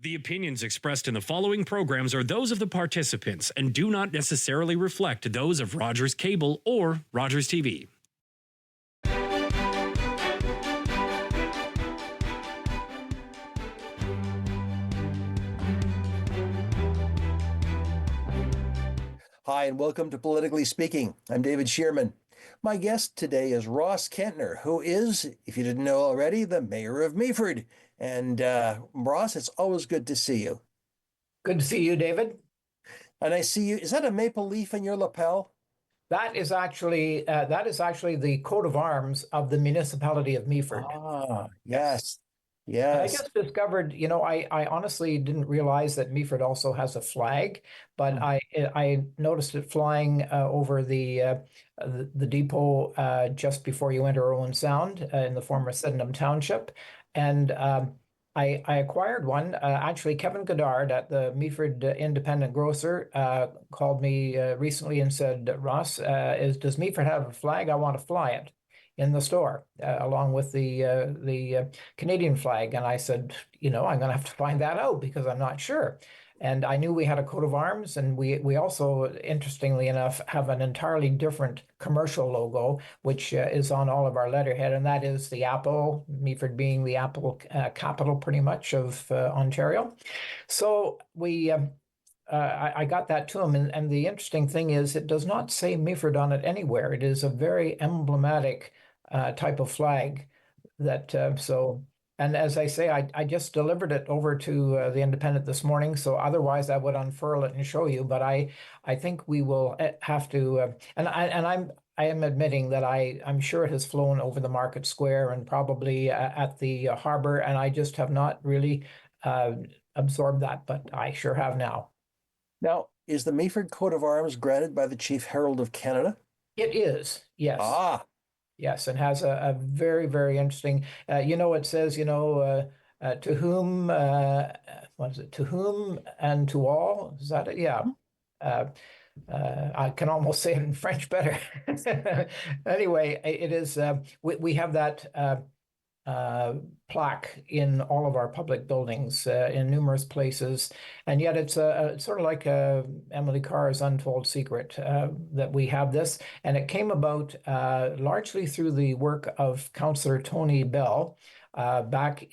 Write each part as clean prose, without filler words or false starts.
The opinions expressed in the following programs are those of the participants and do not necessarily reflect those of Rogers Cable or Rogers TV. Hi, and welcome to Politically Speaking. I'm David Shearman. My guest today is Ross Kentner, who is, if you didn't know already, the mayor of Meaford. And Ross, it's always good to see you. Good to see you, David. And I see you. Is that a maple leaf in your lapel? That is actually the coat of arms of the municipality of Meaford. Ah, yes, And I yes. just discovered, I honestly didn't realize that Meaford also has a flag, but I noticed it flying over the depot just before you enter Owen Sound in the former Sydenham Township, and I acquired one. Actually, Kevin Goddard at the Meaford Independent Grocer called me recently and said, "Ross, does Meaford have a flag? I want to fly it in the store along with the Canadian flag." And I said, I'm going to have to find that out because I'm not sure. And I knew we had a coat of arms, and we also, interestingly enough, have an entirely different commercial logo, which is on all of our letterhead, and that is the apple, Meaford being the apple capital pretty much of Ontario. So I got that to him, and the interesting thing is it does not say Meaford on it anywhere. It is a very emblematic type of flag that and as I say, I just delivered it over to the Independent this morning. So otherwise, I would unfurl it and show you. But I think we will have to. I am admitting that I'm sure it has flown over the market square and probably at the harbor, and I just have not really absorbed that. But I sure have now. Now, is the Meaford coat of arms granted by the Chief Herald of Canada? It is, yes. Ah. Yes, and has a very, very interesting, it says, to whom, what is it, to whom and to all? Is that it? Yeah. I can almost say it in French better. Anyway, it is, we have that plaque in all of our public buildings in numerous places, and yet it's sort of like Emily Carr's Untold Secret that we have this, and it came about largely through the work of Councillor Tony Bell back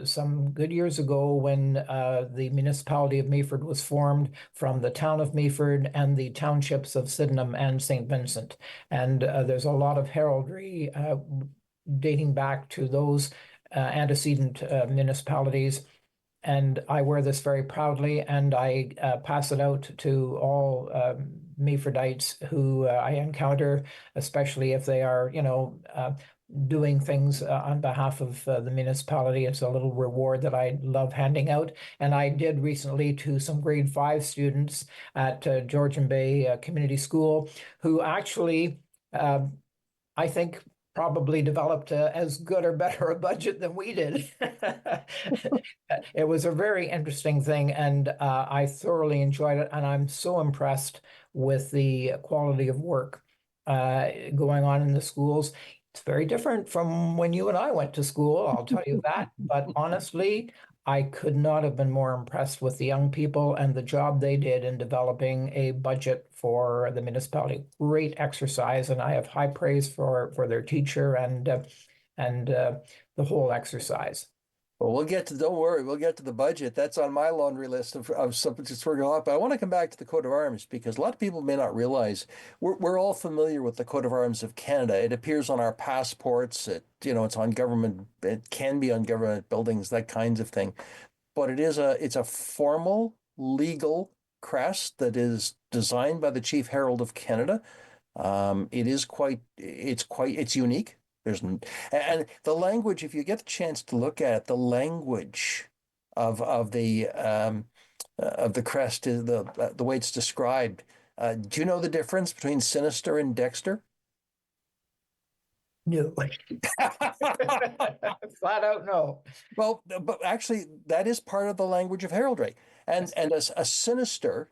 some good years ago when the municipality of Meaford was formed from the town of Meaford and the townships of Sydenham and St. Vincent, and there's a lot of heraldry dating back to those antecedent municipalities. And I wear this very proudly, and I pass it out to all Meafordites who I encounter, especially if they are, doing things on behalf of the municipality. It's a little reward that I love handing out. And I did recently to some grade 5 students at Georgian Bay Community School who actually, I think, probably developed as good or better a budget than we did. It was a very interesting thing, and I thoroughly enjoyed it. And I'm so impressed with the quality of work going on in the schools. It's very different from when you and I went to school, I'll tell you that. But honestly, I could not have been more impressed with the young people and the job they did in developing a budget for the municipality. Great exercise, and I have high praise for their teacher and the whole exercise. Well, don't worry, we'll get to the budget. That's on my laundry list of something to sort out. But I want to come back to the coat of arms because a lot of people may not realize we're all familiar with the coat of arms of Canada. It appears on our passports. It's on government. It can be on government buildings, that kinds of thing. But it's a formal, legal crest that is designed by the Chief Herald of Canada. It's unique. And the language, if you get the chance to look at it, the language of the crest is the way it's described. Do you know the difference between sinister and dexter? No. Flat out no. Well, but actually, that is part of the language of heraldry. And a sinister,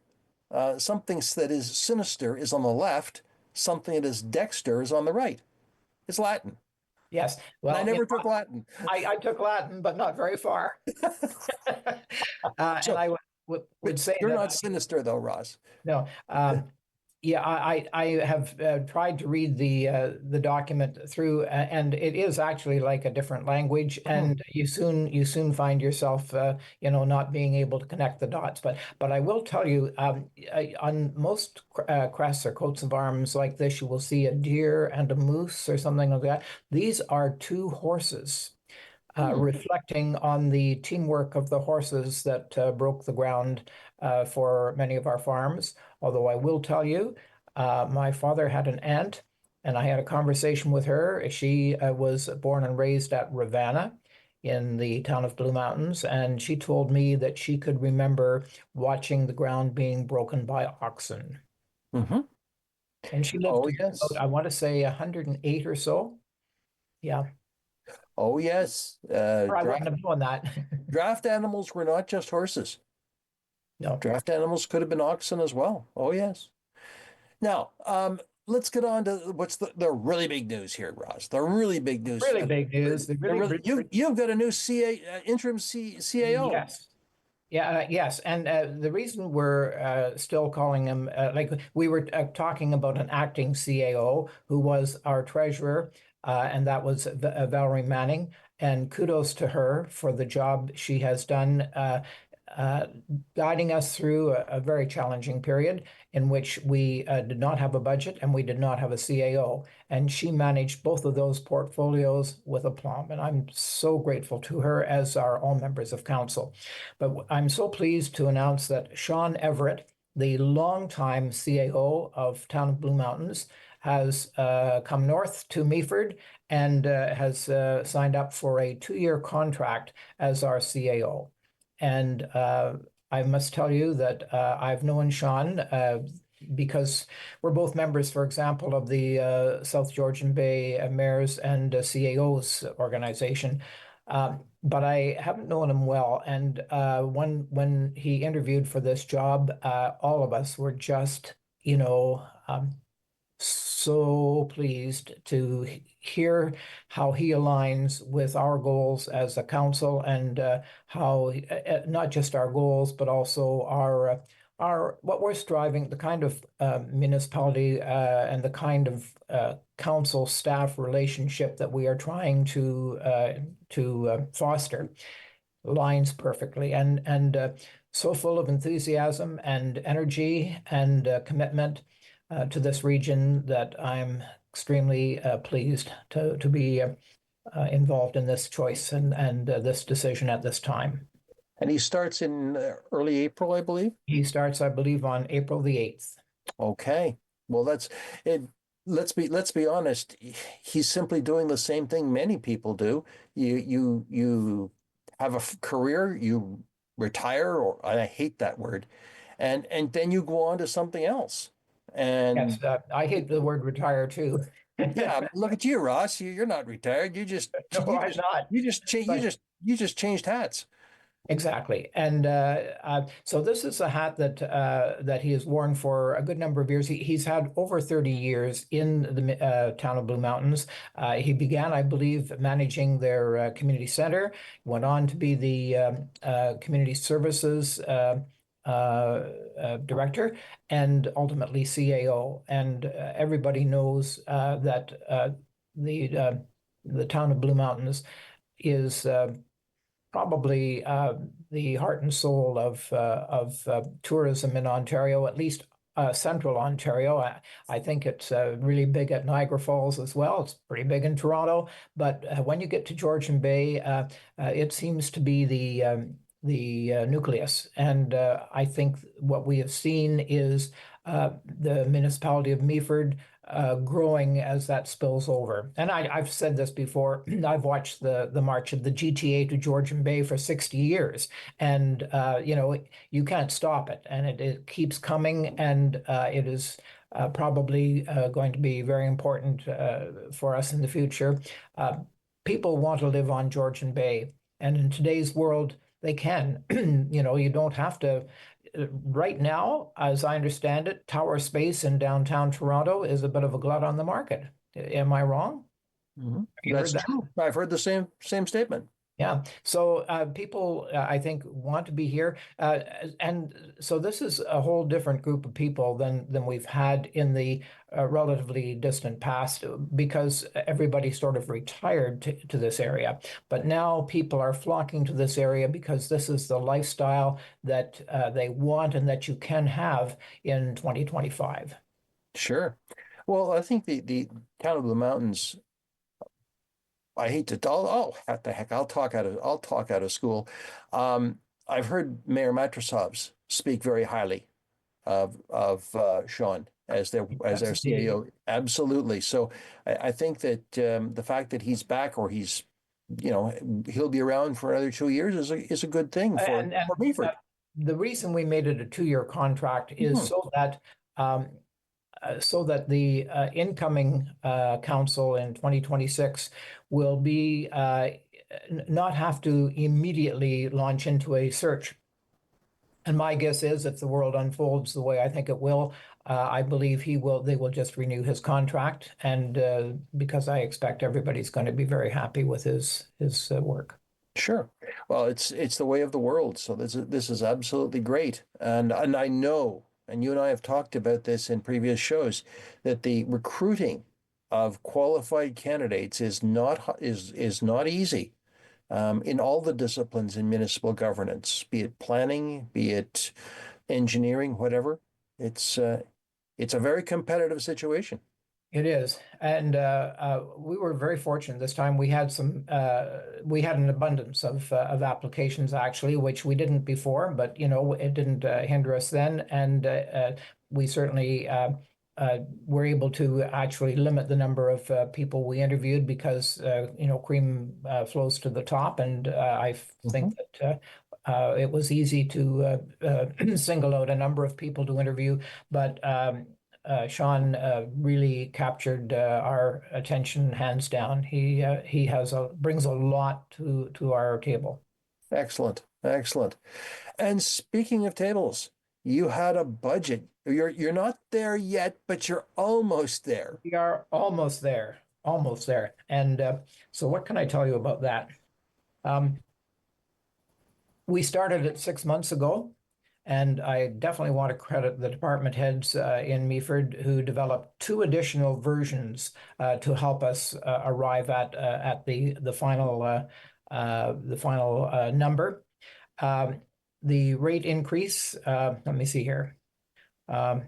something that is sinister is on the left, something that is dexter is on the right. It's Latin. Yes. And I Well, never took Latin. I took Latin, but not very far. And So I would say you're that not sinister though, Ross. no. Yeah, I have tried to read the document through, and it is actually like a different language, and you soon find yourself, not being able to connect the dots. But I will tell you, on most crests or coats of arms like this, you will see a deer and a moose or something like that. These are two horses. Reflecting on the teamwork of the horses that broke the ground for many of our farms. Although I will tell you, my father had an aunt, and I had a conversation with her. She was born and raised at Ravenna in the town of Blue Mountains, and she told me that she could remember watching the ground being broken by oxen. Mm-hmm. And she lived Oh to be about, yes. I want to say, 108 or so. Yeah, Oh yes. or I wouldn't have known that. Draft animals were not just horses. No. Draft animals could have been oxen as well. Oh yes. Now, let's get on to what's the really big news here, Ross. The really big news. Really big news. The The really, really you've got a new interim CAO. yes. Yeah, yes. And the reason we're still calling him, like we were talking about an acting CAO who was our treasurer, and that was Valerie Manning. And kudos to her for the job she has done, uh, guiding us through a very challenging period in which we did not have a budget and we did not have a CAO. And she managed both of those portfolios with aplomb. And I'm so grateful to her, as are all members of council. But I'm so pleased to announce that Sean Everett, the longtime CAO of Town of Blue Mountains, has come north to Meaford and has signed up for a 2-year contract as our CAO. And I must tell you that I've known Sean because we're both members, for example, of the South Georgian Bay Mayors and CAOs organization. But I haven't known him well. And when he interviewed for this job, all of us were just, so pleased to hear how he aligns with our goals as a council, and how not just our goals, but also our what we're striving, the kind of municipality and the kind of council staff relationship that we are trying to foster aligns perfectly, and so full of enthusiasm and energy and commitment to this region that I'm extremely pleased to be involved in this choice and this decision at this time. And he starts in early April, I believe. He starts, I believe, on April the 8th. Okay. Well, that's it. Let's be honest. He's simply doing the same thing many people do. You have a career, you retire, or I hate that word, and then you go on to something else. Yes, And I hate the word retire too. yeah, look at you, Ross. You're not retired. No, I'm not. But you just changed hats. exactly, and so this is a hat that he has worn for a good number of years. He's had over 30 years in the town of Blue Mountains. He began, I believe, managing their community center. Went on to be the community services director, and ultimately CAO. And everybody knows that the town of Blue Mountains is probably the heart and soul of tourism in Ontario, at least central Ontario. I think it's really big at Niagara Falls as well. It's pretty big in Toronto, but when you get to Georgian Bay, it seems to be the nucleus. And I think what we have seen is the municipality of Meaford growing as that spills over. And I've said this before. I've watched the march of the GTA to Georgian Bay for 60 years, and you can't stop it, and it keeps coming, and it is probably going to be very important for us in the future. People want to live on Georgian Bay, and in today's world, they can. You don't have to. Right now, as I understand it, tower space in downtown Toronto is a bit of a glut on the market. Am I wrong? You heard That's that? true. I've heard the same statement. Yeah. So people, I think, want to be here, and so this is a whole different group of people than we've had in the relatively distant past, because everybody sort of retired to this area. But now people are flocking to this area because this is the lifestyle that they want and that you can have in 2025. Sure. Well, I think the town of the mountains. I hate to. What the heck? I'll talk out of school. I've heard Mayor Matrosovs speak very highly of Sean as Yes, their indeed. CAO. Absolutely. So I think that the fact that he's back, or he'll be around for another 2 years is a good thing for And Meaford. the reason we made it a 2-year contract is Mhm. um, so that the incoming council in 2026 will be not have to immediately launch into a search. And my guess is, if the world unfolds the way I think it will, I believe they will just renew his contract, and because I expect everybody's going to be very happy with his work. Sure. Well, it's the way of the world. So this is absolutely great. And I know, and you and I have talked about this in previous shows, that the recruiting of qualified candidates is not easy in all the disciplines in municipal governance, be it planning, be it engineering, whatever. It's uh, it's a very competitive situation. It is, and we were very fortunate this time. We had an abundance of applications actually, which we didn't before, but it didn't hinder us then, and we certainly were able to actually limit the number of people we interviewed, because cream flows to the top, and I think Mhm. that. It was easy to single out a number of people to interview, but Sean really captured our attention hands down. He brings a lot to our table. Excellent. Excellent. And speaking of tables, you had a budget. You're not there yet, but you're almost there. We are almost there, almost there. And so, what can I tell you about that? Um, we started it 6 months ago, and I definitely want to credit the department heads in Meaford who developed two additional versions to help us arrive at the final number. Um, the rate increase. Let me see here. Um,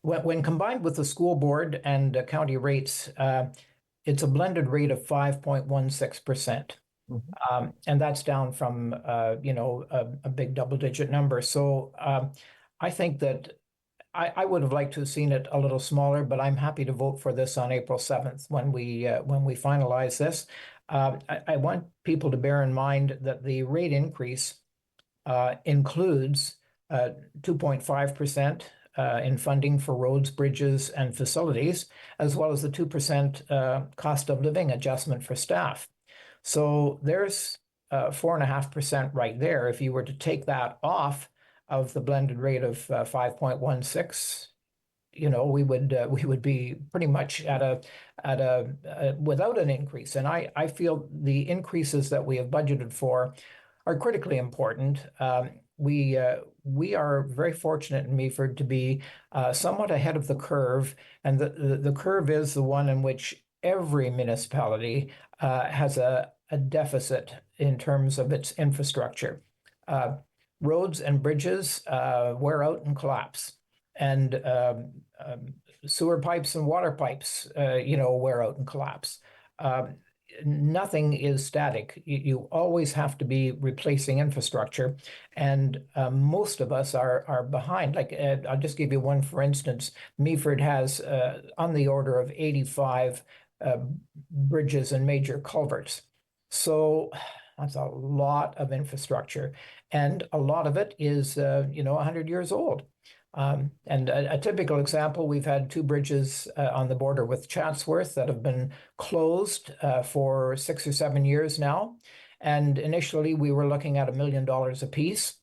when combined with the school board and county rates, it's a blended rate of 5.16%. Mhm. And that's down from a big double-digit number. So I think that I would have liked to have seen it a little smaller, but I'm happy to vote for this on April 7th when we finalize this. I want people to bear in mind that the rate increase includes 2.5% in funding for roads, bridges, and facilities, as well as the 2% cost of living adjustment for staff. So there's 4.5% right there. If you were to take that off of the blended rate of 5.16, we would be pretty much at a without an increase. And I feel the increases that we have budgeted for are critically important. We are very fortunate in Meaford to be somewhat ahead of the curve, and the curve is the one in which every municipality has a deficit in terms of its infrastructure. Uh, Roads and bridges wear out and collapse, and sewer pipes and water pipes, wear out and collapse. Um, Nothing is static. You always have to be replacing infrastructure, and most of us are behind. Like I'll just give you one for instance. Meaford has on the order of 85 uh, bridges and major culverts. So that's a lot of infrastructure, and a lot of it is 100 years old. And a typical example, we've had two bridges on the border with Chatsworth that have been closed for 6 or 7 years now. And initially, we were looking at $1 million apiece.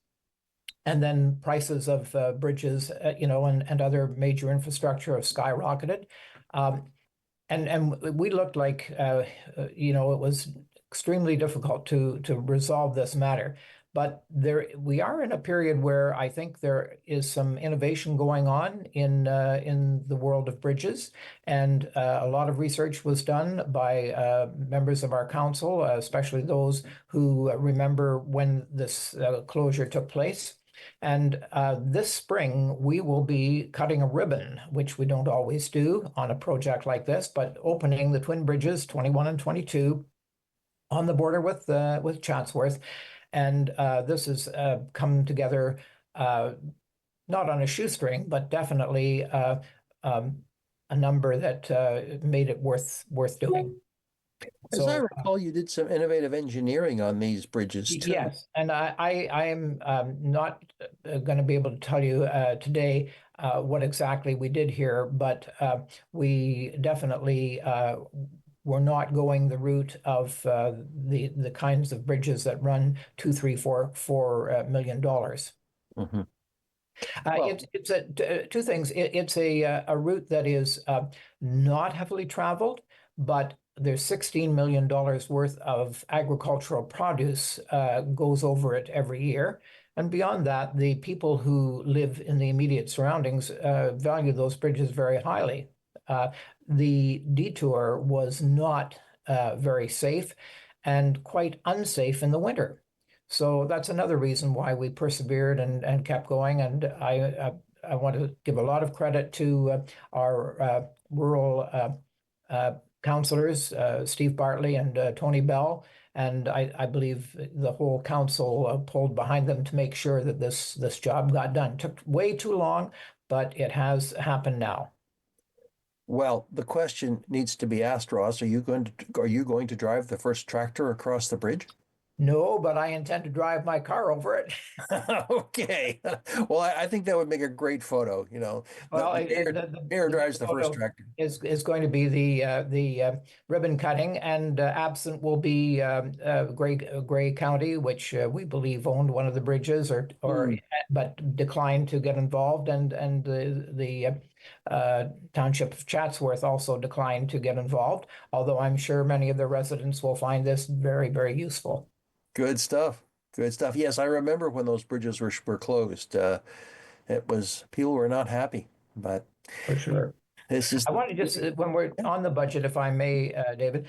And then prices of bridges, and other major infrastructure have skyrocketed. Um, And we looked like, it was extremely difficult to resolve this matter. But we are in a period where I think there is some innovation going on in the world of bridges, and a lot of research was done by members of our council, especially those who remember when this closure took place. And this spring, we will be cutting a ribbon, which we don't always do on a project like this, but opening the twin bridges 21 and 22 on the border with Chatsworth. And this has come together not on a shoestring, but definitely a number that made it worth doing. As I recall, you did some innovative engineering on these bridges too. Yes, and I am not going to be able to tell you today what exactly we did here, but we definitely were not going the route of the kinds of bridges that run $2, $3, $4 million. Mm-hmm. It's two things. It's a route that is not heavily traveled, but there's $16 million worth of agricultural produce goes over it every year. And beyond that, the people who live in the immediate surroundings value those bridges very highly. The detour was not very safe and quite unsafe in the winter. So that's another reason why we persevered and kept going. And I want to give a lot of credit to our rural councillors, Steve Bartley and Tony Bell. And I believe the whole council pulled behind them to make sure that this job got done. It took way too long, but it has happened now. Well, the question needs to be asked, Ross. Are you going to drive the first tractor across the bridge? No, but I intend to drive my car over it. Okay. Well, I think that would make a great photo. Well, the mayor drives the first tractor. Is going to be the ribbon cutting, and absent will be Gray County, which we believe owned one of the bridges, but declined to get involved, and the township of Chatsworth also declined to get involved. Although I'm sure many of the residents will find this very, very useful. Good stuff. Good stuff. Yes, I remember when those bridges were closed. People were not happy, but for sure. I want to just, when we're on the budget, if I may, David,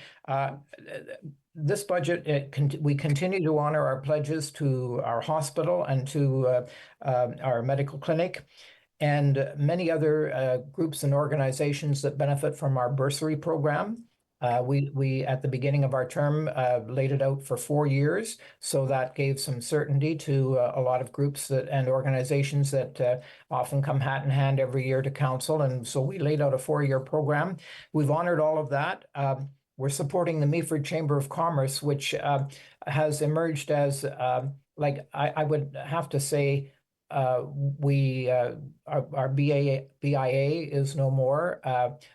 this budget, we continue to honor our pledges to our hospital and to our medical clinic, and many other groups and organizations that benefit from our bursary program. We at the beginning of our term laid it out for 4 years, so that gave some certainty to a lot of groups and organizations that often come hat in hand every year to council, and so we laid out a 4-year program. We've honored all of that. We're supporting the Meaford Chamber of Commerce, which has emerged as I would have to say. Our BIA is no more.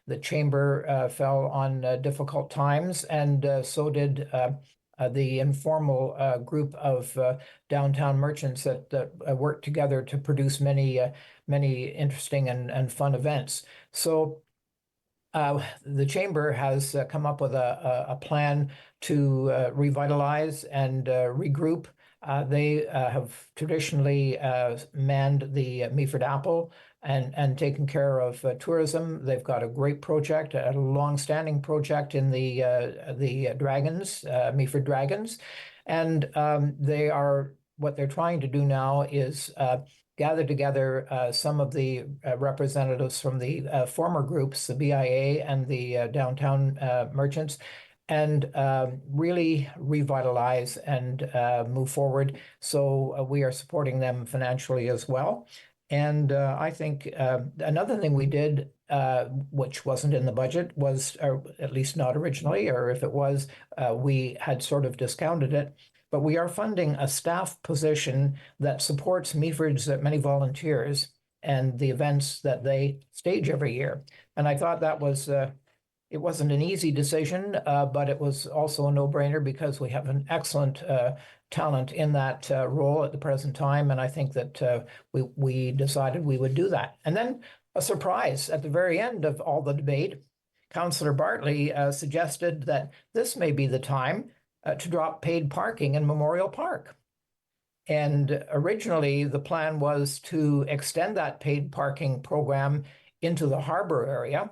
The chamber fell on difficult times, and so did the informal group of downtown merchants that work together to produce many interesting and fun events. So the chamber has come up with a plan to revitalize and regroup. They have traditionally manned the Meaford Apple and taken care of tourism. They've got a great project, a long-standing project in the Dragons, Meaford Dragons, and what they're trying to do now is gather together some of the representatives from the former groups, the BIA and the downtown merchants, and really revitalize and move forward. So we are supporting them financially as well. And I think another thing we did, which wasn't in the budget, was, or at least not originally, or if it was, we had sort of discounted it, but we are funding a staff position that supports Meaford's many volunteers and the events that they stage every year. And I thought that was it wasn't an easy decision, but it was also a no-brainer because we have an excellent talent in that role at the present time. And I think that we decided we would do that. And then a surprise at the very end of all the debate, Councillor Bartley suggested that this may be the time to drop paid parking in Memorial Park. And originally, the plan was to extend that paid parking program into the harbor area.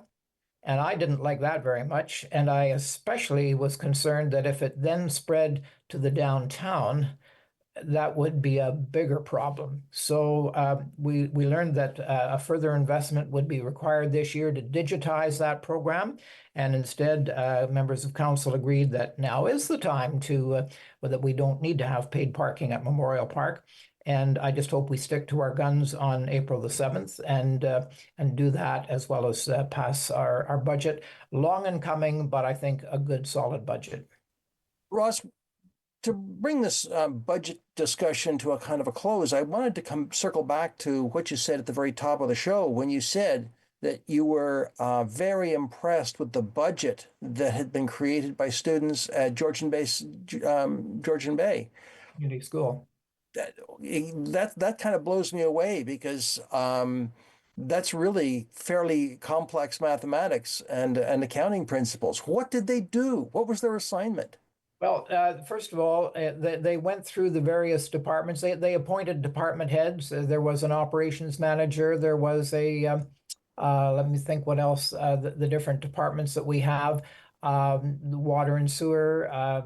And I didn't like that very much. And I especially was concerned that if it then spread to the downtown, that would be a bigger problem. So we learned that a further investment would be required this year to digitize that program. And instead, members of council agreed that now is the time that we don't need to have paid parking at Memorial Park. And I just hope we stick to our guns on April the 7th and do that, as well as pass our budget. Long in coming, but I think a good solid budget. Ross, to bring this budget discussion to a kind of a close, I wanted to circle back to what you said at the very top of the show when you said that you were very impressed with the budget that had been created by students at Georgian Bay Community School. That kind of blows me away because that's really fairly complex mathematics and accounting principles. What did they do? What was their assignment? Well, first of all, they went through the various departments. They appointed department heads. There was an operations manager. There was let me think what else, the different departments that we have, the water and sewer,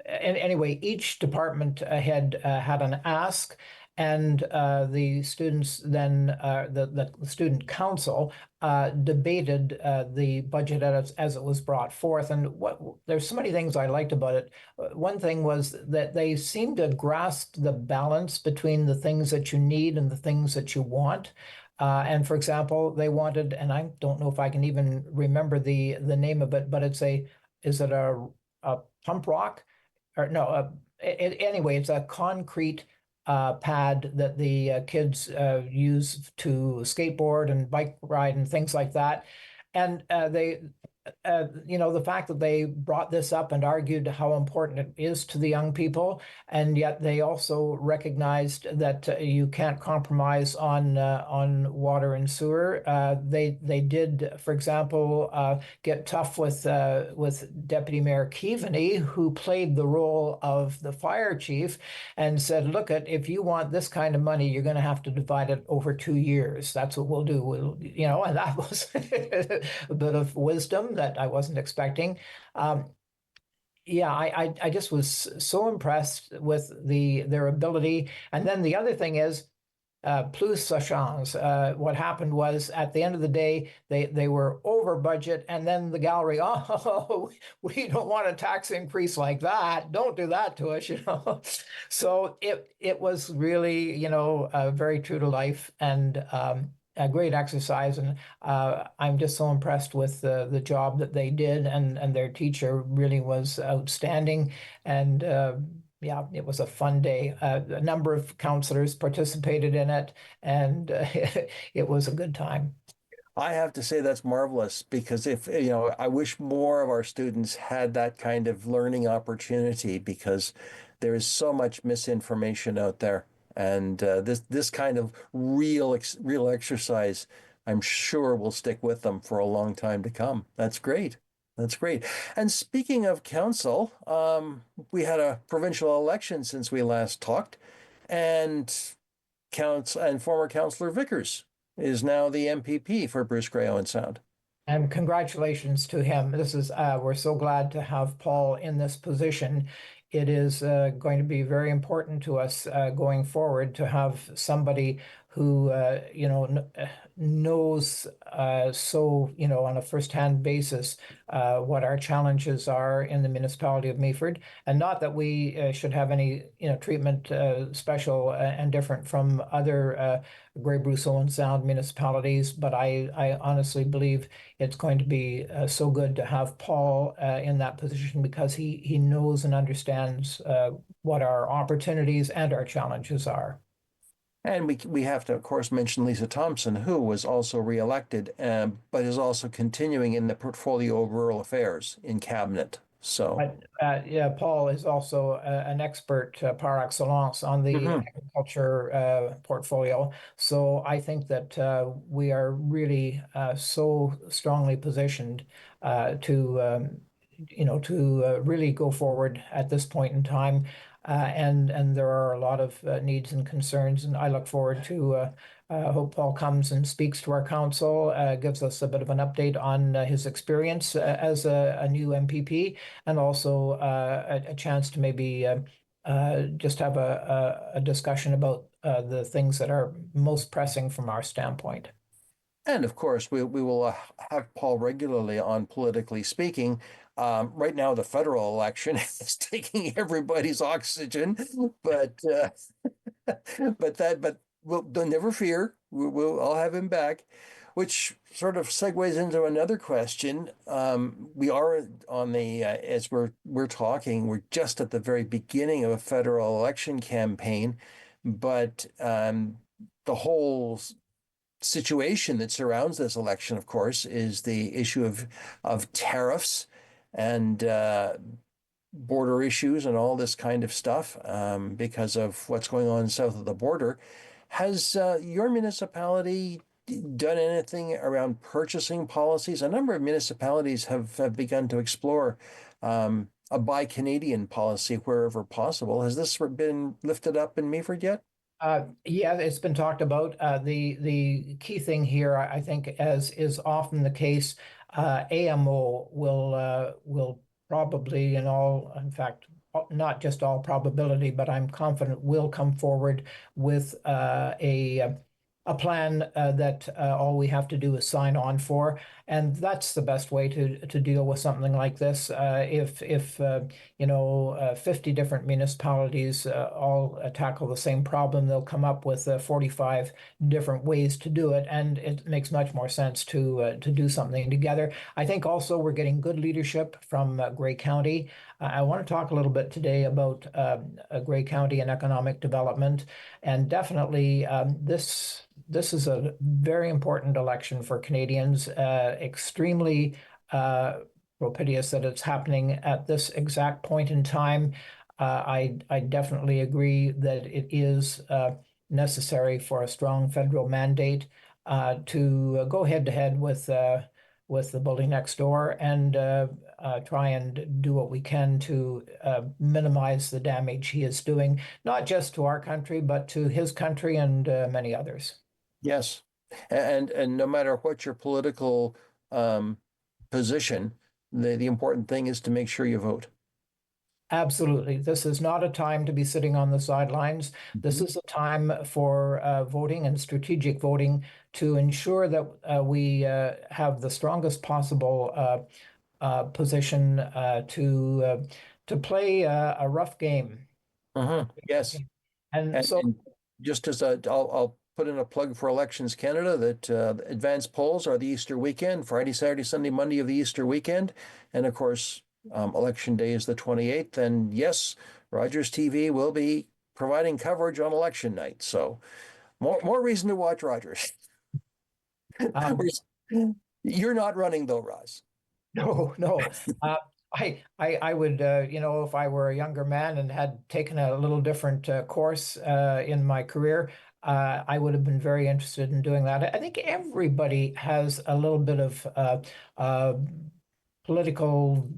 anyway, each department head had an ask, and the students then, the student council debated the budget as it was brought forth. And there's so many things I liked about it. One thing was that they seemed to grasp the balance between the things that you need and the things that you want. And for example, they wanted, and I don't know if I can even remember the name of it, but is it a pump rock? Or no, anyway, it's a concrete pad that the kids use to skateboard and bike ride and things like that. And the fact that they brought this up and argued how important it is to the young people, and yet they also recognized that you can't compromise on water and sewer. They did, for example, get tough with Deputy Mayor Keaveney, who played the role of the fire chief, and said, "Look, if you want this kind of money, you're going to have to divide it over 2 years. That's what we'll do." And that was a bit of wisdom that I wasn't expecting. Yeah, I just was so impressed with their ability. And then the other thing is, plus sa chance. What happened was, at the end of the day, they were over budget, and then the gallery, "Oh, we don't want a tax increase like that. Don't do that to us," So it was really, very true to life, and a great exercise. And I'm just so impressed with the job that they did, and their teacher really was outstanding. And yeah, it was a fun day. A number of counselors participated in it, and it was a good time. I have to say that's marvelous, because I wish more of our students had that kind of learning opportunity, because there is so much misinformation out there. And this kind of real exercise, I'm sure, will stick with them for a long time to come. That's great. That's great. And speaking of council, we had a provincial election since we last talked, and former Councillor Vickers is now the MPP for Bruce Grey Owen Sound. And congratulations to him. We're so glad to have Paul in this position. It is going to be very important to us going forward to have somebody who knows on a first-hand basis what our challenges are in the municipality of Meaford. And not that we should have any treatment special and different from other Grey Bruce Owen Sound municipalities, but I honestly believe it's going to be so good to have Paul in that position, because he knows and understands what our opportunities and our challenges are. And we have to, of course, mention Lisa Thompson, who was also reelected, but is also continuing in the portfolio of rural affairs in cabinet. So, Yeah, Paul is also an expert par excellence on the mhm. agriculture portfolio. So I think that we are really so strongly positioned to really go forward at this point in time. And there are a lot of needs and concerns, and I look forward to hope Paul comes and speaks to our council, gives us a bit of an update on his experience as a new MPP, and also a chance to maybe just have a discussion about the things that are most pressing from our standpoint. And of course, we will have Paul regularly on Politically Speaking. Right now, the federal election is taking everybody's oxygen, but but we'll don't never fear. I'll have him back, which sort of segues into another question. We are on the as we're talking, we're just at the very beginning of a federal election campaign, but the whole situation that surrounds this election, of course, is the issue of tariffs and border issues and all this kind of stuff because of what's going on south of the border. Has your municipality done anything around purchasing policies? A number of municipalities have begun to explore a Buy Canadian policy wherever possible. Has this been lifted up in Meaford yet? Yeah, it's been talked about. The key thing here, I think, as is often the case, AMO will probably, in fact, not just all probability, but I'm confident will come forward with a plan that all we have to do is sign on for, and that's the best way to deal with something like this. If 50 different municipalities all tackle the same problem, they'll come up with 45 different ways to do it, and it makes much more sense to do something together. I think also we're getting good leadership from Grey County. I want to talk a little bit today about Grey County and economic development, and definitely this is a very important election for Canadians. Extremely propitious that it's happening at this exact point in time. I definitely agree that it is necessary for a strong federal mandate to go head to head with the bully next door and try and do what we can to minimize the damage he is doing, not just to our country, but to his country and many others. Yes. And no matter what your political um, position, the important thing is to make sure you vote. Absolutely. This is not a time to be sitting on the sidelines. This Mhm. is a time for voting and strategic voting to ensure that we have the strongest possible position to play a rough game. Yes. And so And just as I'll put in a plug for Elections Canada that advanced polls are the Easter weekend, Friday, Saturday, Sunday, Monday of the Easter weekend. And of course, Election Day is the 28th. And yes, Rogers TV will be providing coverage on election night. So more reason to watch Rogers. um, You're not running though, Roz. no, no. I would, if I were a younger man and had taken a little different course in my career, I would have been very interested in doing that. I think everybody has a little bit of political,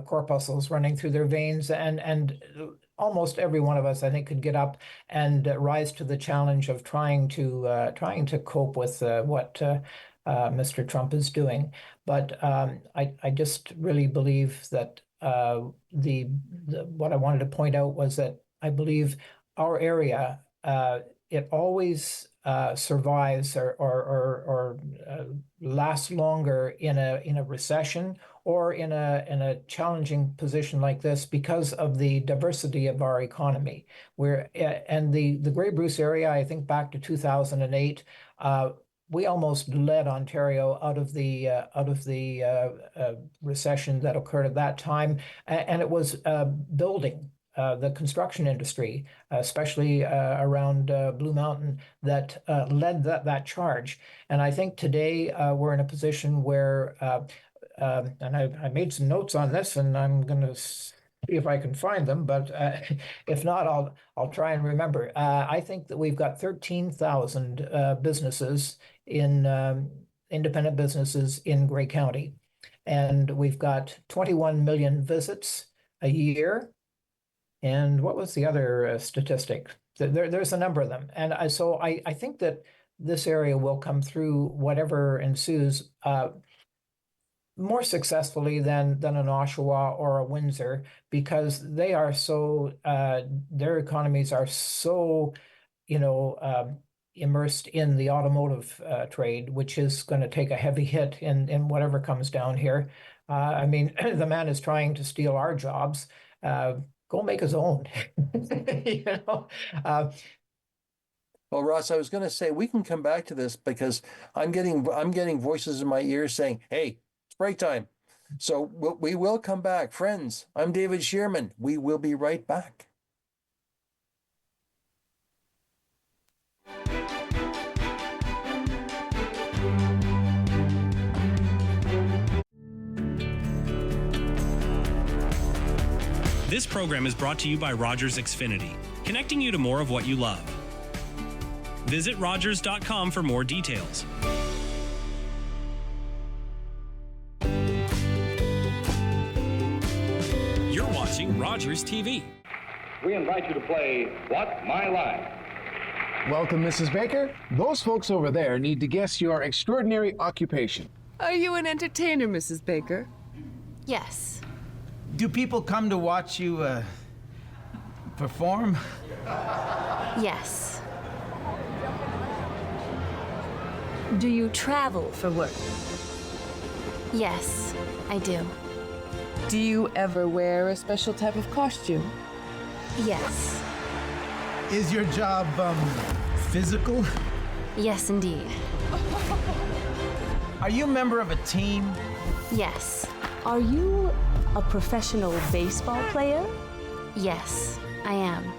corpuscles running through their veins, and almost every one of us, I think, could get up and rise to the challenge of trying to cope with what Mr. Trump is doing. But I just really believe that what I wanted to point out was that I believe our area it always survives or lasts longer in a recession or in a challenging position like this because of the diversity of our economy. And the Grey Bruce area, I think back to 2008. We almost led Ontario out of the recession that occurred at that time, and it was building. The construction industry, especially around Blue Mountain, that led that charge. And I think today we're in a position where and I made some notes on this, and I'm going to see if I can find them, but if not, I'll try and remember. I think that we've got 13,000 businesses in independent businesses in Grey County, and we've got 21 million visits a year. And what was the other statistic? There's a number of them, and so I think that this area will come through whatever ensues more successfully than an Oshawa or a Windsor, because they are so their economies are so immersed in the automotive trade, which is going to take a heavy hit in whatever comes down here. I mean, the man is trying to steal our jobs. Go make his own. Well, Ross, I was going to say we can come back to this because I'm getting voices in my ears saying, "Hey, it's break time." So we will come back, friends. I'm David Shearman. We will be right back. This program is brought to you by Rogers Xfinity, connecting you to more of what you love. Visit Rogers.com for more details. You're watching Rogers TV. We invite you to play What's My Line? Welcome, Mrs. Baker. Those folks over there need to guess your extraordinary occupation. Are you an entertainer, Mrs. Baker? Yes. Do people come to watch you, perform? Yes. Do you travel for work? Yes, I do. Do you ever wear a special type of costume? Yes. Is your job, physical? Yes, indeed. Are you a member of a team? Yes. Are you a professional baseball player? Yes, I am.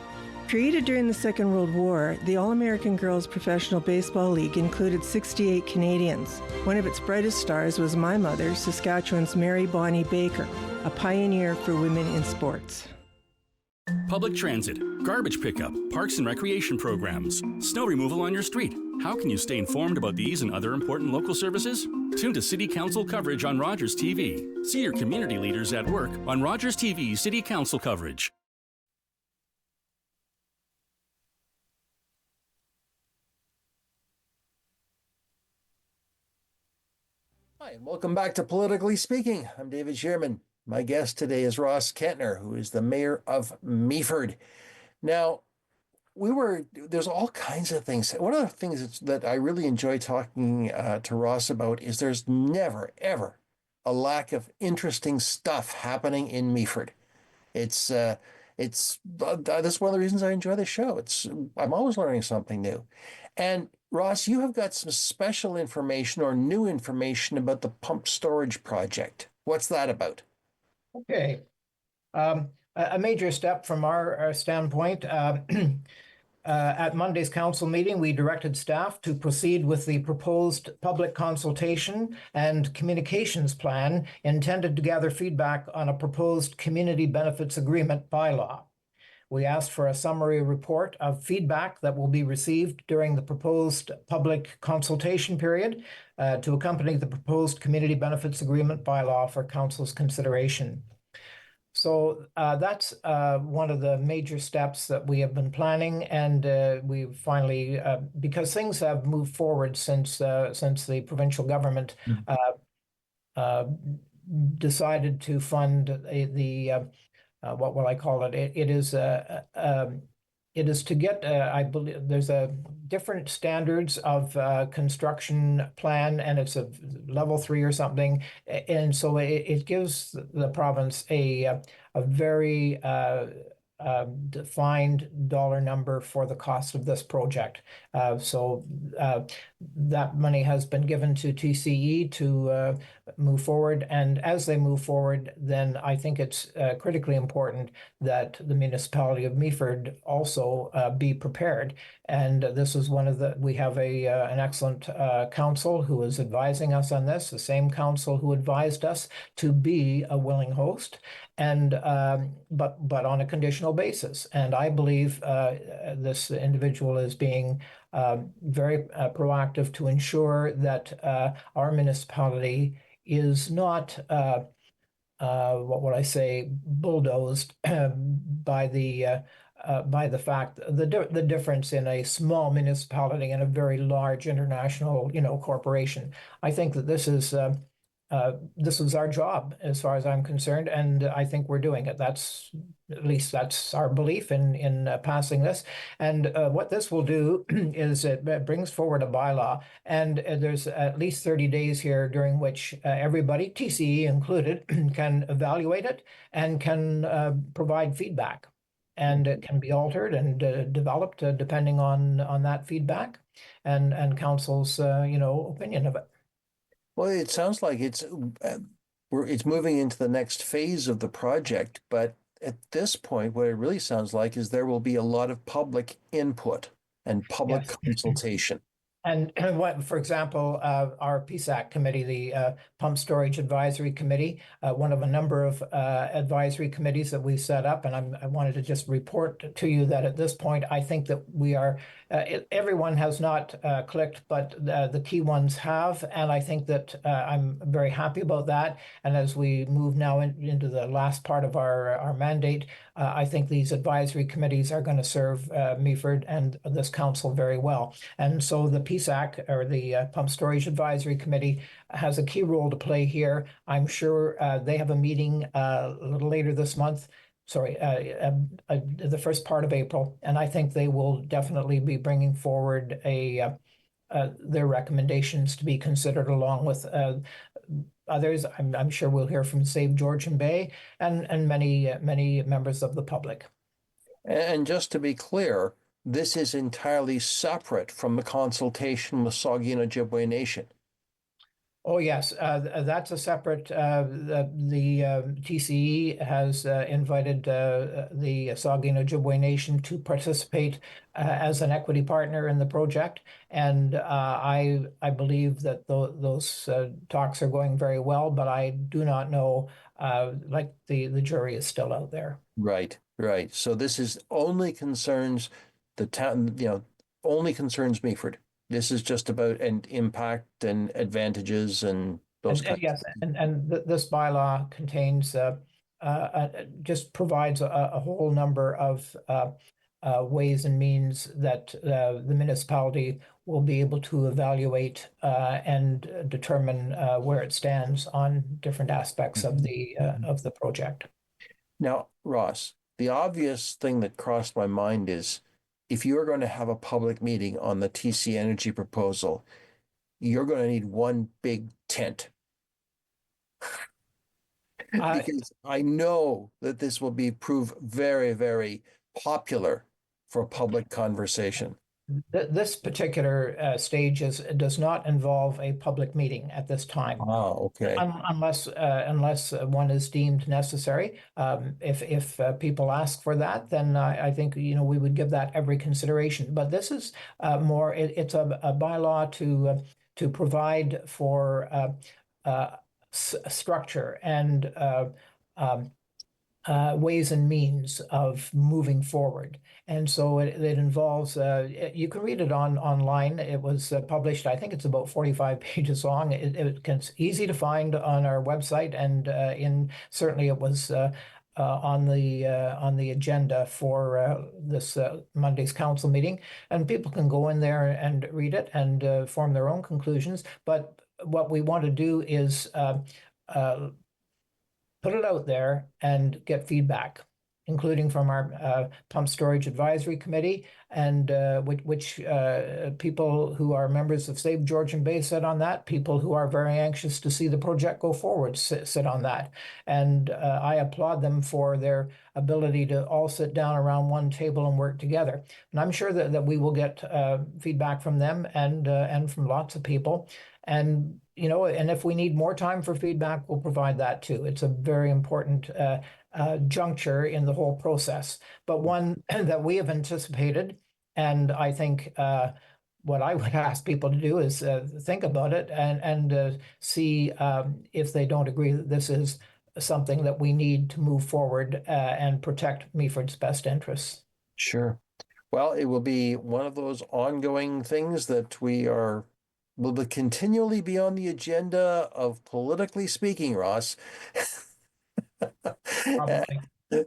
Created during the Second World War, the All-American Girls Professional Baseball League included 68 Canadians. One of its brightest stars was my mother, Saskatchewan's Mary Bonnie Baker, a pioneer for women in sports. Public transit, garbage pickup, parks and recreation programs, snow removal on your street. How can you stay informed about these and other important local services? Tune to City Council coverage on Rogers TV. See your community leaders at work on Rogers TV City Council coverage. Hi, and welcome back to Politically Speaking. I'm David Shearman. My guest today is Ross Kentner, who is the mayor of Meaford. Now, there's all kinds of things. One of the things that I really enjoy talking to Ross about is there's never, ever a lack of interesting stuff happening in Meaford. That's one of the reasons I enjoy the show. I'm always learning something new. And Ross, you have got some special information or new information about the pump storage project. What's that about? Okay. A major step from our standpoint. At Monday's council meeting, we directed staff to proceed with the proposed public consultation and communications plan intended to gather feedback on a proposed community benefits agreement bylaw. We asked for a summary report of feedback that will be received during the proposed public consultation period to accompany the proposed community benefits agreement bylaw for council's consideration. So that's one of the major steps that we have been planning, and we've finally, because things have moved forward since the provincial government decided to fund the what will I call it? It is to get, I believe there's a different standards of construction plan, and it's a level 3 or something. And so it gives the province a very defined dollar number for the cost of this project. So that money has been given to TCE to move forward. And as they move forward, then I think it's critically important that the municipality of Meaford also be prepared. And this is we have an excellent council who is advising us on this, the same council who advised us to be a willing host, and but on a conditional basis. And I believe this individual is being very proactive to ensure that our municipality is not what would I say, bulldozed by the fact the difference in a small municipality and a very large international corporation. I think that this is our job as far as I'm concerned, and I think we're doing it. At least that's our belief in passing this. And what this will do is it brings forward a bylaw, and there's at least 30 days here during which everybody, TCE included, can evaluate it and can provide feedback. And it can be altered and developed depending on that feedback and council's opinion of it. Well, it sounds like it's moving into the next phase of the project, but at this point, what it really sounds like is there will be a lot of public input and public consultation. And what, for example, our PSAC committee, the Pump Storage Advisory Committee, one of a number of advisory committees that we've set up, and I wanted to just report to you that at this point, I think that we are, everyone has not clicked, but the key ones have, and I think that I'm very happy about that. And as we move now into the last part of our mandate, I think these advisory committees are going to serve Meaford and this council very well. And so the PSAC, or the Pump Storage Advisory Committee, has a key role to play here. I'm sure they have a meeting a little later this month. Sorry, the first part of April, and I think they will definitely be bringing forward their recommendations to be considered along with others. I'm sure we'll hear from Save Georgian Bay and many members of the public. And just to be clear, this is entirely separate from the consultation with Saugeen Ojibwe Nation. Oh, yes, that's a separate, the TCE has invited the Saugeen Ojibwe Nation to participate as an equity partner in the project. And I believe that those talks are going very well, but I do not know, like the jury is still out there. Right. So this is only concerns the town, only concerns Meaford. This is just about an impact and advantages and those kinds. Yes, and this bylaw contains just provides a whole number of ways and means that the municipality will be able to evaluate and determine where it stands on different aspects of the project. Now, Ross, the obvious thing that crossed my mind is, if you're going to have a public meeting on the TC Energy proposal, you're going to need one big tent. Because I know that this will prove very, very popular for public conversation. This particular stage does not involve a public meeting at this time. Oh, okay. Unless one is deemed necessary. If people ask for that, then I think we would give that every consideration. But this is more. It's a bylaw to provide for structure and ways and means of moving forward. And so it involves, you can read it online. It was published, I think it's about 45 pages long. It's easy to find on our website, and certainly it was on the agenda for this Monday's council meeting. And people can go in there and read it and form their own conclusions. But what we want to do is put it out there and get feedback. including from our Pump Storage Advisory Committee, and which people who are members of Save Georgian Bay sit on that. People who are very anxious to see the project go forward sit on that. And I applaud them for their ability to all sit down around one table and work together. And I'm sure that we will get feedback from them and from lots of people. And and if we need more time for feedback, we'll provide that too. It's a very important juncture in the whole process, but one that we have anticipated. And I think what I would ask people to do is think about it and see if they don't agree that this is something that we need to move forward and protect Meaford's best interests. Sure. Well, it will be one of those ongoing things that will continually be on the agenda of politically speaking, Ross.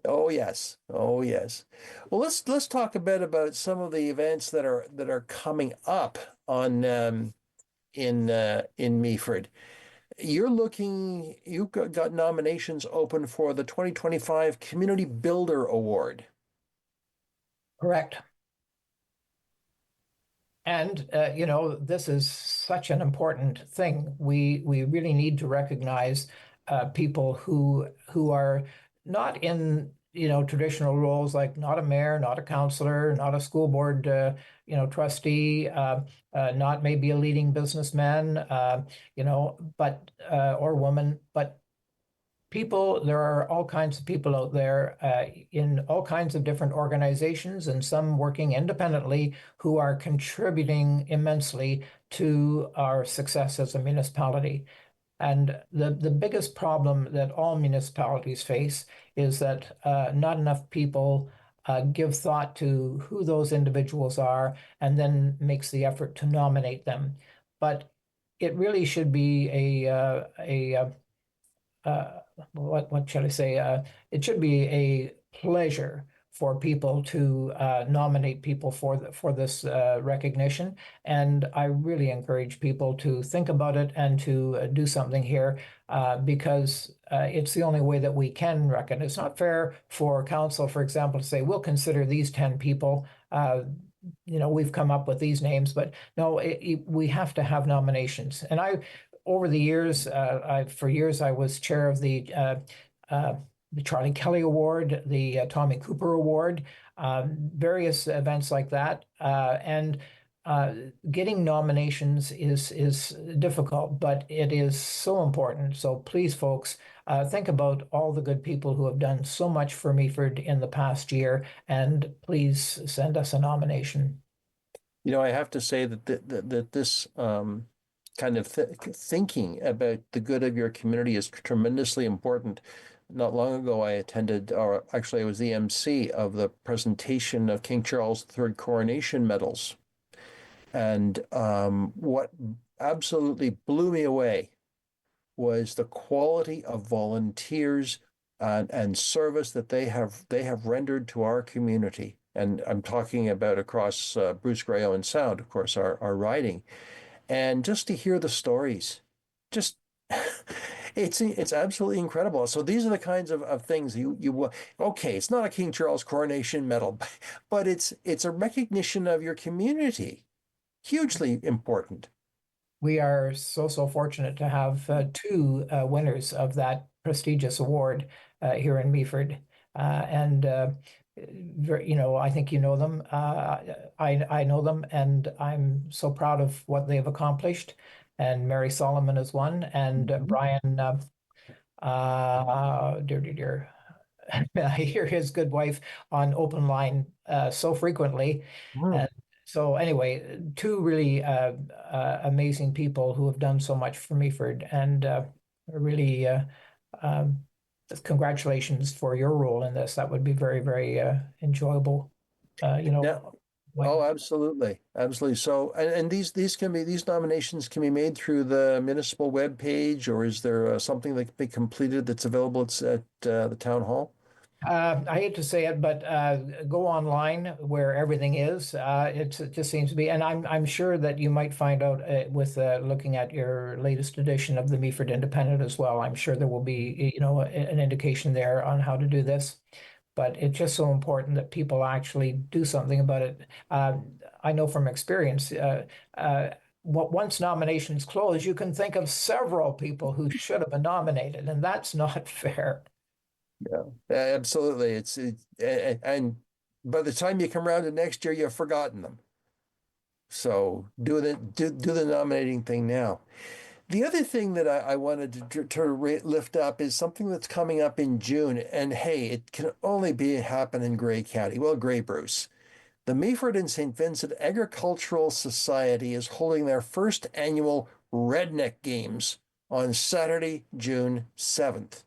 Oh yes. Oh yes. Well, let's talk a bit about some of the events that are coming up on in Meaford. You've got nominations open for the 2025 Community Builder Award. Correct. And this is such an important thing. We really need to recognize people who are not in traditional roles, like not a mayor, not a councillor, not a school board trustee, not maybe a leading businessman, but or woman, but people. There are all kinds of people out there in all kinds of different organizations, and some working independently, who are contributing immensely to our success as a municipality. And the biggest problem that all municipalities face is that not enough people give thought to who those individuals are and then makes the effort to nominate them. But it really should be what should I say? It should be a pleasure for people to nominate people for this recognition. And I really encourage people to think about it and to do something here because it's the only way that we can reckon. It's not fair for council, for example, to say, we'll consider these 10 people. We've come up with these names, but no, we have to have nominations. And over the years, for years, I was chair of the Charlie Kelly Award, the Tommy Cooper Award, various events like that. And getting nominations is difficult, but it is so important. So please, folks, think about all the good people who have done so much for Meaford in the past year, and please send us a nomination. I have to say that this kind of thinking about the good of your community is tremendously important. Not long ago, I attended, or actually I was the MC of the presentation of King Charles III coronation medals. And what absolutely blew me away was the quality of volunteers and service that they have rendered to our community. And I'm talking about across Bruce Grey Owen Sound, of course, our riding. And just to hear the stories, just it's absolutely incredible. So these are the kinds of things okay, it's not a King Charles coronation medal, but it's a recognition of your community. Hugely important. We are so fortunate to have two winners of that prestigious award here in Meaford. And I think you know them. I know them, and I'm so proud of what they've accomplished. And Mary Solomon is one, and Brian, I hear his good wife on open line so frequently. And so anyway, two really amazing people who have done so much for Meaford, and really congratulations for your role in this. That would be very, very enjoyable. Oh, absolutely, absolutely. So, and these nominations can be made through the municipal webpage, or is there something that can be completed that's available at the town hall? I hate to say it, but go online where everything is. It just seems to be, and I'm sure that you might find out with looking at your latest edition of the Meaford Independent as well. I'm sure there will be an indication there on how to do this. but it's just so important that people actually do something about it. I know from experience, once nominations close, you can think of several people who should have been nominated, and that's not fair. Yeah, absolutely. And by the time you come around to next year, you've forgotten them. So do the nominating thing now. The other thing that I wanted to lift up is something that's coming up in June, and hey, it can only happen in Grey County. Well, Grey Bruce. The Meaford and St. Vincent Agricultural Society is holding their first annual Redneck Games on Saturday, June 7th.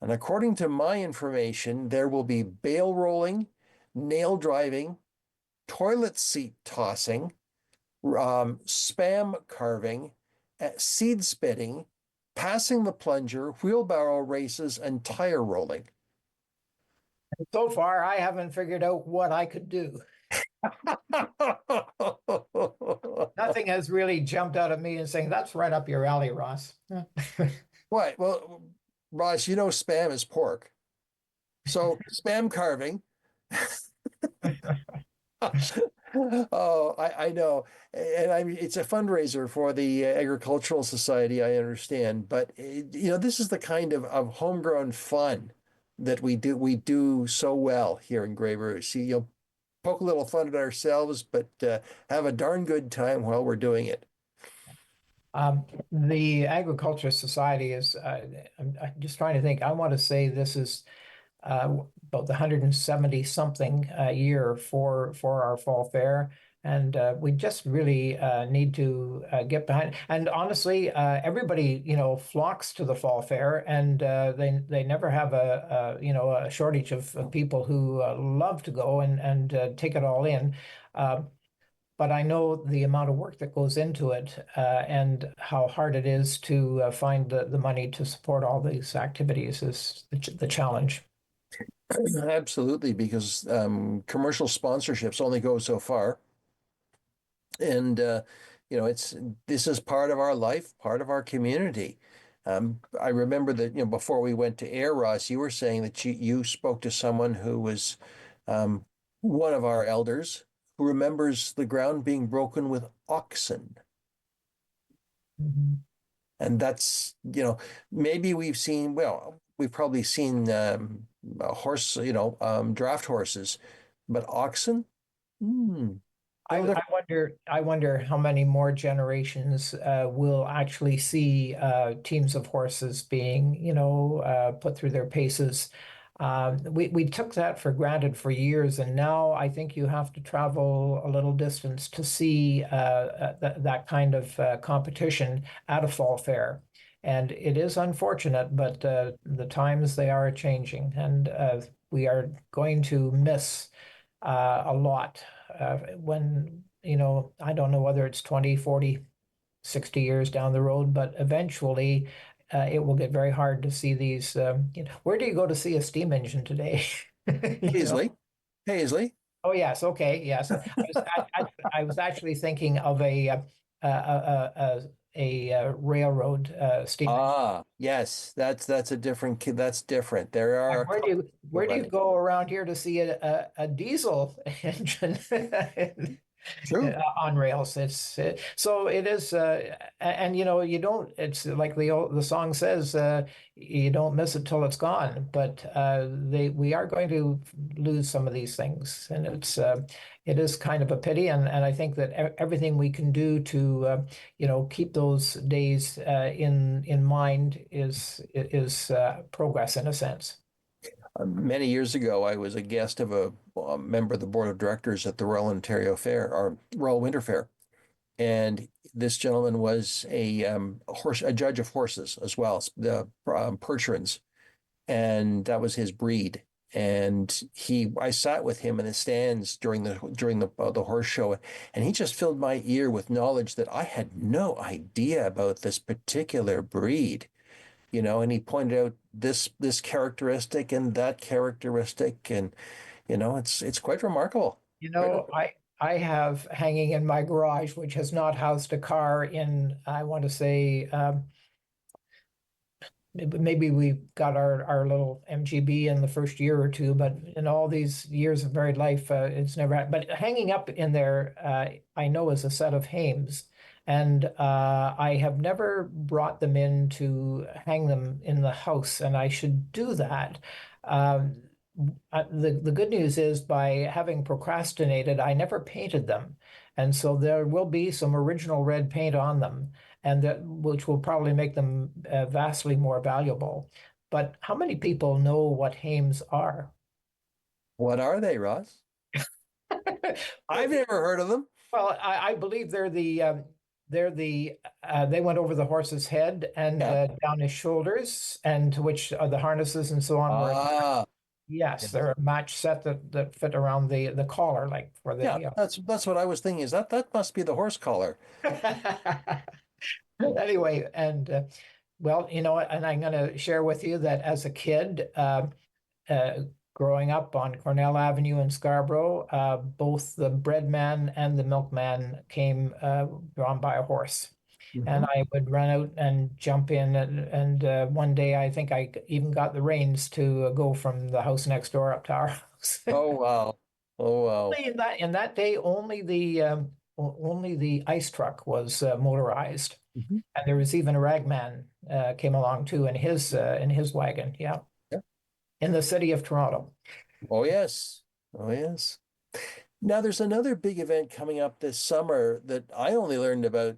And according to my information, there will be bale rolling, nail driving, toilet seat tossing, spam carving, seed spitting, passing the plunger, wheelbarrow races, and tire rolling. So far, I haven't figured out what I could do. Nothing has really jumped out at me and saying, that's right up your alley, Ross. What? Well, Ross, you know spam is pork. So spam carving. Oh, I know. And I mean, it's a fundraiser for the Agricultural Society, I understand. But, this is the kind of homegrown fun that we do so well here in Grey Bruce. Poke a little fun at ourselves, but have a darn good time while we're doing it. The Agriculture Society is, I'm just trying to think, I want to say this is about the 170 something year for our fall fair. And we just really need to get behind. And honestly, everybody, flocks to the fall fair, and they never have a shortage of people who love to go and take it all in. But I know the amount of work that goes into it and how hard it is to find the money to support all these activities is the challenge. Absolutely, because commercial sponsorships only go so far. And this is part of our life, part of our community. I remember that before we went to air, Ross, you were saying that you spoke to someone who was one of our elders who remembers the ground being broken with oxen. Mm-hmm. And that's maybe we've probably seen horse draft horses, but oxen. I wonder how many more generations will actually see teams of horses being, put through their paces. We took that for granted for years, and now I think you have to travel a little distance to see that kind of competition at a fall fair. And it is unfortunate, but the times they are changing, and we are going to miss a lot when, I don't know whether it's 20, 40, 60 years down the road, but eventually it will get very hard to see these. Where do you go to see a steam engine today? Paisley. Oh, yes. Okay. Yes. I was actually thinking of a railroad steam engine. Ah, yes, that's a different. That's different. There are. Where do you go around here to see a diesel engine? True. On rails? So it is, and you don't. It's like the song says, you don't miss it till it's gone. But we are going to lose some of these things, and it is kind of a pity. And I think that everything we can do to keep those days in mind is progress in a sense. Many years ago, I was a guest of a member of the board of directors at the Royal Ontario Fair, or Royal Winter Fair, and this gentleman was a judge of horses as well, the Percherons, and that was his breed. And I sat with him in the stands during the horse show, and he just filled my ear with knowledge that I had no idea about this particular breed. And he pointed out this characteristic and that characteristic, and it's quite remarkable. I have hanging in my garage, which has not housed a car in, I want to say, maybe we got our little MGB in the first year or two, but in all these years of married life, it's never had. But hanging up in there, I know, is a set of Hames. And I have never brought them in to hang them in the house, and I should do that. Um, the good news is, by having procrastinated, I never painted them. And so there will be some original red paint on them, and which will probably make them vastly more valuable. But how many people know what Hames are? What are they, Ross? I've never heard of them. Well, I believe they went over the horse's head and down his shoulders, and to which the harnesses and so on were. Yes, they're a match set that fit around the collar, like for the. Yeah, that's what I was thinking. Is that must be the horse collar? Anyway, and well, and I'm going to share with you that as a kid, growing up on Cornell Avenue in Scarborough, both the breadman and the milkman came drawn by a horse. Mm-hmm. And I would run out and jump in, and one day I think I even got the reins to go from the house next door up to our house. Oh wow! Oh wow! In that day, only the ice truck was motorized, mm-hmm. And there was even a ragman came along too in his wagon. Yeah. In the city of Toronto. Oh yes, oh yes. Now there's another big event coming up this summer that I only learned about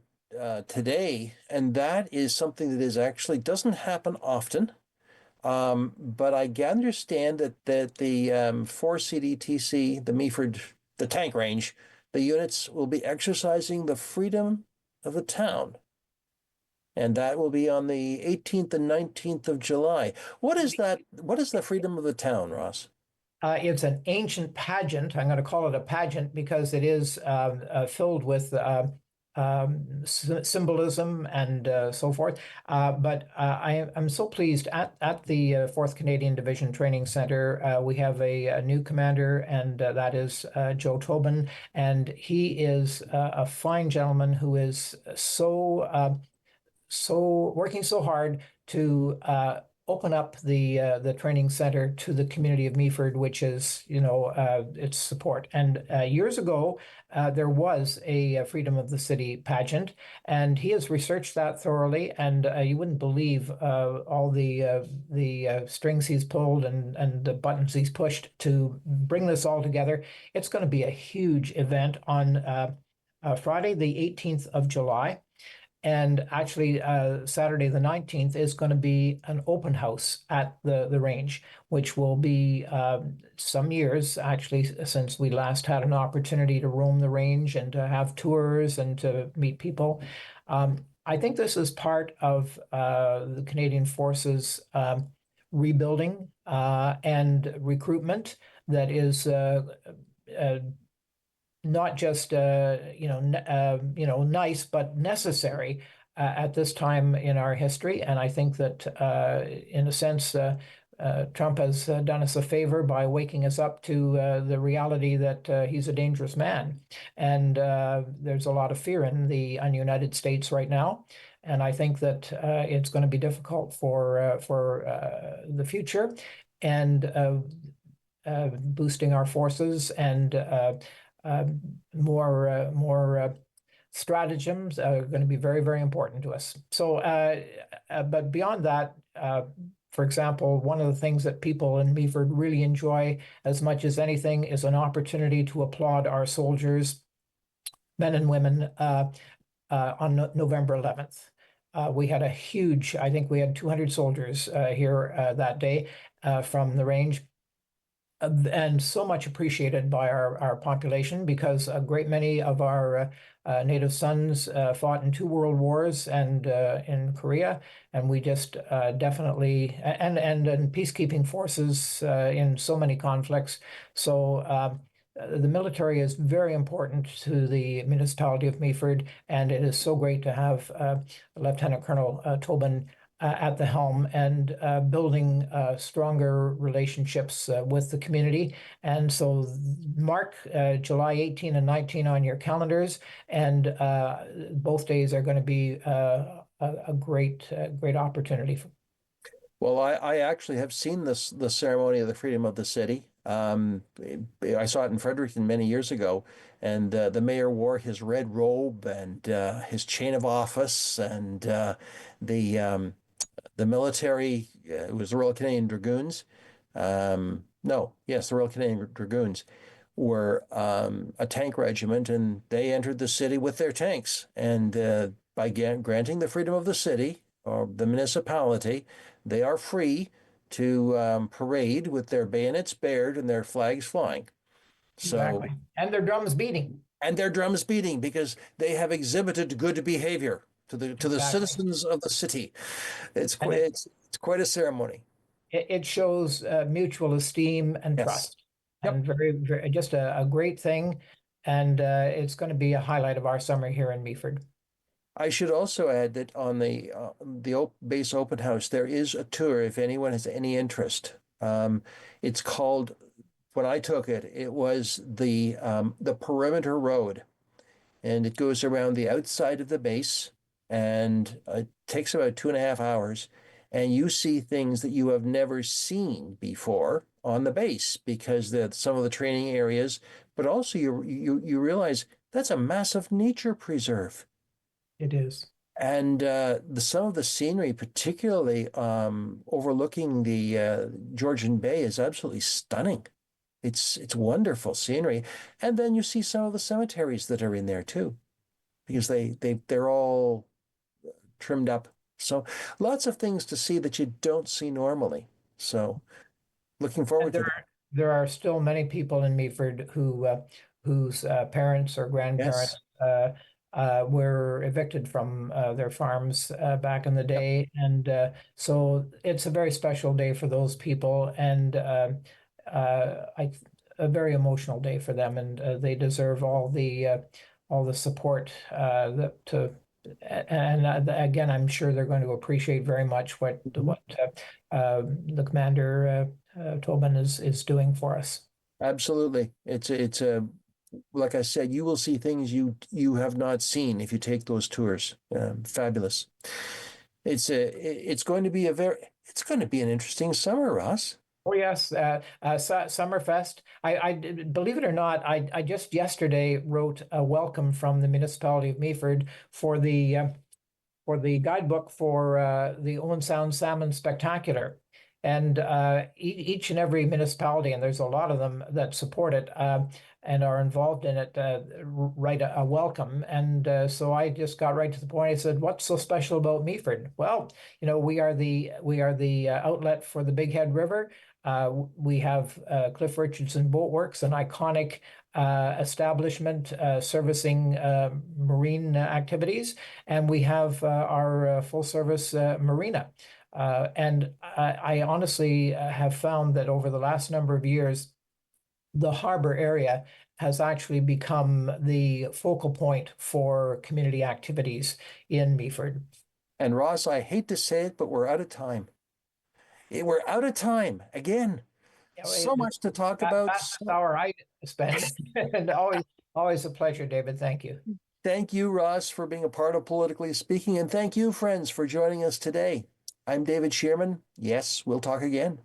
today, and that is something that actually doesn't happen often. But I understand that the 4CDTC, the Meaford, the tank range, the units will be exercising the freedom of the town. And that will be on the 18th and 19th of July. What is that? What is the freedom of the town, Ross? It's an ancient pageant. I'm going to call it a pageant because it is filled with symbolism and so forth. But I'm so pleased at the 4th Canadian Division Training Center. We have a new commander, and that is Joe Tobin. And he is a fine gentleman who is working so hard to open up the training center to the community of Meaford, which is its support. And years ago, there was a Freedom of the City pageant, and he has researched that thoroughly. And you wouldn't believe all the strings he's pulled and the buttons he's pushed to bring this all together. It's going to be a huge event on Friday, the 18th of July. And actually, Saturday the 19th is going to be an open house at the range, which will be some years, actually, since we last had an opportunity to roam the range and to have tours and to meet people. I think this is part of the Canadian Forces rebuilding and recruitment that is not just nice, but necessary at this time in our history. And I think that in a sense, Trump has done us a favor by waking us up to the reality that he's a dangerous man. And there's a lot of fear in the United States right now. And I think that it's going to be difficult for the future, and boosting our forces and more stratagems are going to be very, very important to us. So, but beyond that, for example, one of the things that people in Meaford really enjoy as much as anything is an opportunity to applaud our soldiers, men and women, on November 11th. We had I think we had 200 soldiers here that day from the range. And so much appreciated by our population, because a great many of our native sons fought in 2 world wars and in Korea, and we just definitely and in peacekeeping forces in so many conflicts. So the military is very important to the municipality of Meaford, and it is so great to have Lieutenant Colonel Tobin at the helm and building stronger relationships with the community. And so mark July 18 and 19 on your calendars, and both days are going to be a great opportunity. Well, I actually have seen the ceremony of the freedom of the city. I saw it in Fredericton many years ago, and the mayor wore his red robe and his chain of office, and the the military. It was the Royal Canadian Dragoons. No, yes, the Royal Canadian Dragoons were a tank regiment, and they entered the city with their tanks. And by granting the freedom of the city or the municipality, they are free to parade with their bayonets bared and their flags flying. So, Exactly. And their drums beating. and their drums beating because they have exhibited good behavior to the Exactly. citizens of the city. It's And it's quite a ceremony. it shows mutual esteem and Yes. trust, Yep. and very just a great thing. And it's going to be a highlight of our summer here in Meaford. I should also add that on the base open house, there is a tour if anyone has any interest. It's called, when I took it, it was the perimeter road, and it goes around the outside of the base, and it takes about 2.5 hours, and you see things that you have never seen before on the base because some of the training areas, but also you realize that's a massive nature preserve. It is. And some of the scenery, particularly overlooking the Georgian Bay, is absolutely stunning. It's wonderful scenery. And then you see some of the cemeteries that are in there too, because they're all trimmed up. So lots of things to see that you don't see normally. So looking forward to that. There are still many people in Meaford whose parents or grandparents were evicted from their farms back in the day. And so it's a very special day for those people, and a very emotional day for them. And they deserve all the support and again, I'm sure they're going to appreciate very much what the Commander Tobin is doing for us. Absolutely. It's a like I said, you will see things you have not seen if you take those tours. Fabulous. It's going to be an interesting summer, Ross. Oh yes, Summerfest. I believe it or not, I just yesterday wrote a welcome from the municipality of Meaford for the guidebook for the Owen Sound Salmon Spectacular. And each and every municipality, and there's a lot of them that support it and are involved in it, write a welcome. And so I just got right to the point. I said, "What's so special about Meaford?" Well, we are the outlet for the Big Head River. We have Cliff Richardson Boat Works, an iconic establishment servicing marine activities, and we have our full-service marina. And I honestly have found that over the last number of years, the harbor area has actually become the focal point for community activities in Meaford. And Ross, I hate to say it, but we're out of time. We're out of time again. So much to talk about. Fastest hour I spent, and always a pleasure, David. Thank you. Thank you, Ross, for being a part of Politically Speaking, and thank you, friends, for joining us today. I'm David Shearman. Yes, we'll talk again.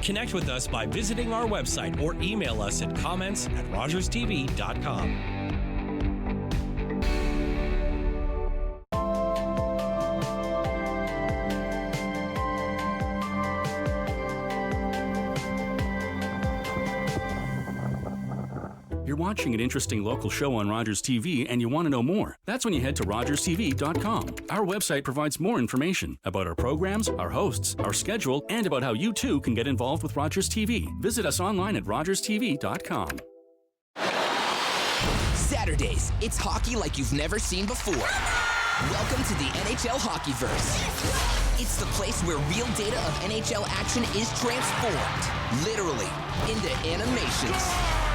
Connect with us by visiting our website or email us at comments@rogerstv.com. You're watching an interesting local show on Rogers TV and you want to know more. That's when you head to rogerstv.com. Our website provides more information about our programs, our hosts, our schedule, and about how you too can get involved with Rogers TV. Visit us online at rogerstv.com. Saturdays, it's hockey like you've never seen before. Welcome to the NHL Hockeyverse. It's the place where real data of NHL action is transformed, literally, into animations.